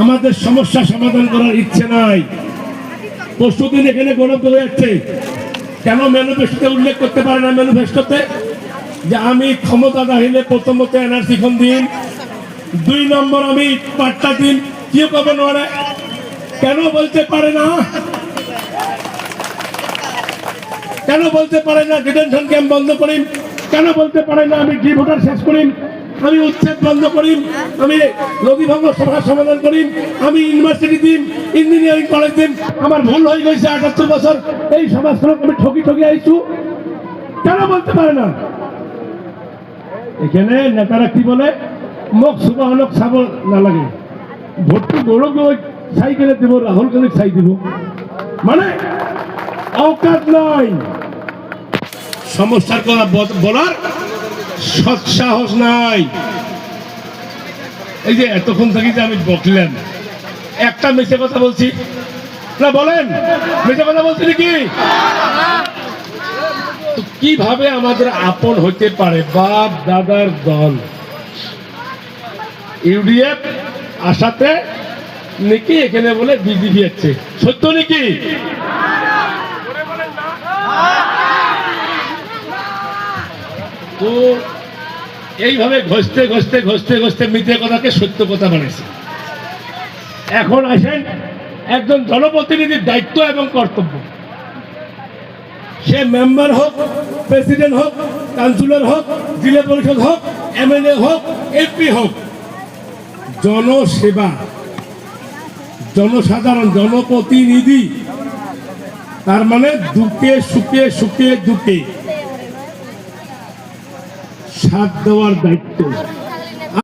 আমাদের সমস্যা সমাধান করার ইচ্ছে নাই। পরশুদিন এখানে গণত হয়ে যাচ্ছে, কেন ম্যানিফেস্টোতে উল্লেখ করতে পারে না? ম্যানিফেস্টোতে যে আমি ক্ষমতা দাঁড়িয়ে প্রথমত এনআরসি খন দিন, 2 নম্বর আমি পাট্টা দিন, কেউ কবে নড়ে? কেন বলতে পারে না? কেন বলতে পারে না ডিটেনশন ক্যাম্প বন্ধ করি? কেন বলতে পারে না আমি ডি ভোটার শেষ করি, আমি উচ্ছেদ বন্ধ করি, আমি নদী ভঙ্গ সভার সমাধান করি, আমি ইউনিভার্সিটি দিন, ইঞ্জিনিয়ারিং কলেজ দিন? আমার ভুল হয়ে গেছে, 78 বছর এই সমাজকে আমি ঠকি আইছু, কেন বলতে পারে না? এখানে নেতারা কি বলে, মুখ সুবাহনক সাব না লাগে, ভোটটি গৌরব সাইকেলে দেবো, রাহুল গান্ধী ছাই দিব, মানে অকাত নাই, সমস্যার কথা বলার সৎসাহস নাই। এই যে এতক্ষণ থেকে যে আমি বকলাম, একটা মিথ্যে কথা বলছি না? বলেন, মিথ্যে কথা বলছি নাকি? তো কিভাবে আমাদের আপন হতে পারে? বাপ দাদার দল ইউডিএফ আসাতে নাকি এখানে বলে বিজেপি আছে, সত্য নাকি? তো এইভাবে ঘষতে ঘষতে ঘষতে ঘষতে মিথ্যে কথাকে সত্য কথা বানিয়েছে। এখন আসেন একজন জনপ্রতিনিধির দায়িত্ব এবং কর্তব্য, সে মেম্বার হোক, প্রেসিডেন্ট হোক, কাউন্সিলর হোক, জেলা পরিষদ হোক, এমএলএ হোক, এমপি হোক, জনসেবা, জনসাধারণ, জনপ্রতিনিধি, তার মানে দুঃখে সুখে সুখে দুঃখে সাথ দেওয়ার দায়িত্ব।